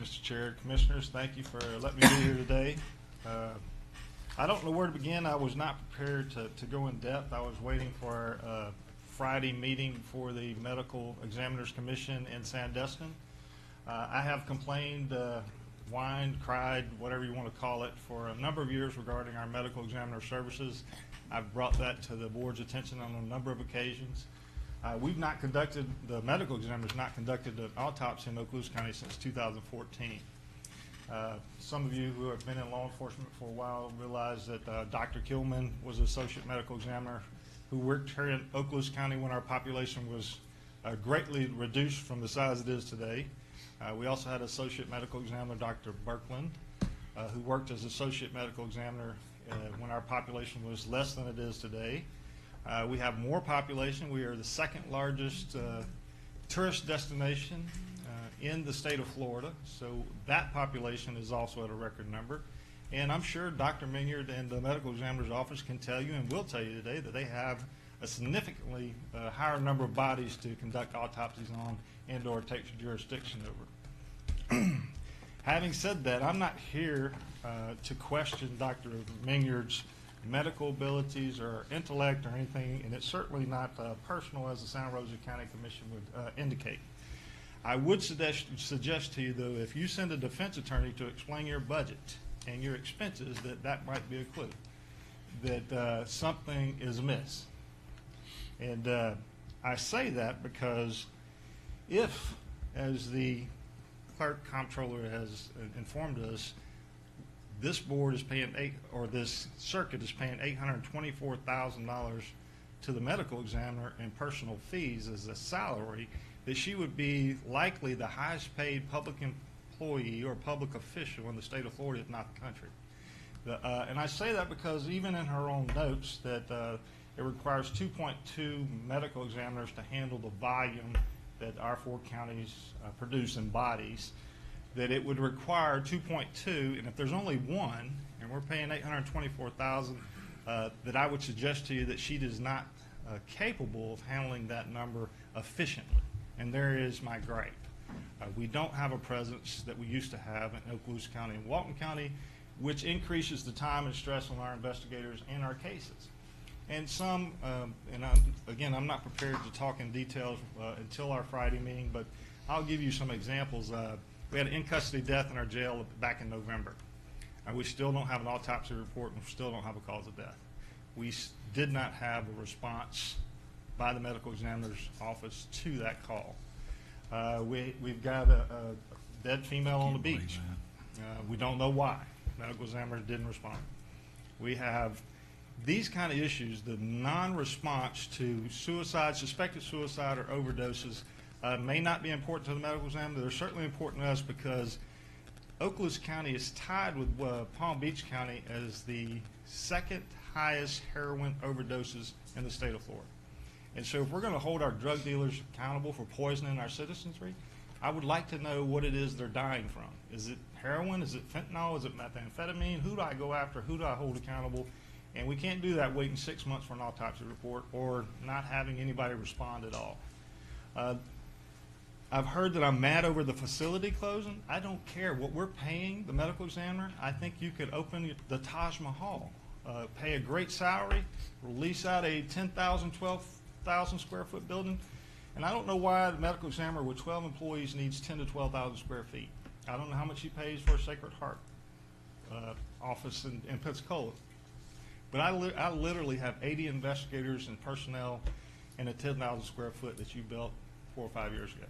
Mr. Chair, Commissioners, thank you for letting me be here today. I don't know where to begin. I was not prepared to go in depth. I was waiting for our Friday meeting for the Medical Examiners Commission in Sandestin. I have complained, whined, cried, whatever you want to call it, for a number of years regarding our medical examiner services. I've brought that to the board's attention on a number of occasions. The medical examiner's not conducted an autopsy in Okaloosa County since 2014. Some of you who have been in law enforcement for a while realize that Dr. Kilman was an associate medical examiner who worked here in Okaloosa County when our population was greatly reduced from the size it is today. We also had associate medical examiner Dr. Birkland, who worked as associate medical examiner when our population was less than it is today. We have more population. We are the second largest tourist destination in the state of Florida, so that population is also at a record number. And I'm sure Dr. Minyard and the medical examiner's office can tell you and will tell you today that they have a significantly higher number of bodies to conduct autopsies on and or take jurisdiction over. Having said that, I'm not here to question Dr. Minyard's medical abilities or intellect or anything, and it's certainly not personal as the Santa Rosa County Commission would indicate. I would suggest to you, though, if you send a defense attorney to explain your budget and your expenses, that might be a clue that something is amiss. And I say that because if, as the clerk comptroller has informed us, this board is paying this circuit is paying $824,000 to the medical examiner in personal fees as a salary, that she would be likely the highest paid public employee or public official in the state of Florida, if not the country. And I say that because even in her own notes that it requires 2.2 medical examiners to handle the volume that our 4 counties produce in bodies, that it would require 2.2, and if there's only one, and we're paying $824,000, that I would suggest to you that she is not capable of handling that number efficiently. And there is my gripe. We don't have a presence that we used to have in Okaloosa County and Walton County, which increases the time and stress on our investigators and our cases. And some, again, I'm not prepared to talk in details until our Friday meeting, but I'll give you some examples. We had an in-custody death in our jail back in November. We still don't have an autopsy report and we still don't have a cause of death. We did not have a response by the medical examiner's office to that call. We've got a dead female on the beach. We don't know why. Medical examiner didn't respond. We have these kind of issues, the non-response to suicide, suspected suicide, or overdoses may not be important to the medical examiner. They're certainly important to us because Okaloosa County is tied with Palm Beach County as the second highest heroin overdoses in the state of Florida. And so if we're going to hold our drug dealers accountable for poisoning our citizenry, I would like to know what it is they're dying from. Is it heroin? Is it fentanyl? Is it methamphetamine? Who do I go after? Who do I hold accountable? And we can't do that waiting 6 months for an autopsy report or not having anybody respond at all. I've heard that I'm mad over the facility closing. I don't care what we're paying the medical examiner. I think you could open the Taj Mahal, pay a great salary, release out a 10,000, 12,000 square foot building. And I don't know why the medical examiner with 12 employees needs 10 to 12,000 square feet. I don't know how much he pays for a Sacred Heart office in Pensacola. But I literally have 80 investigators and personnel in a 10,000 square foot that you built 4 or 5 years ago.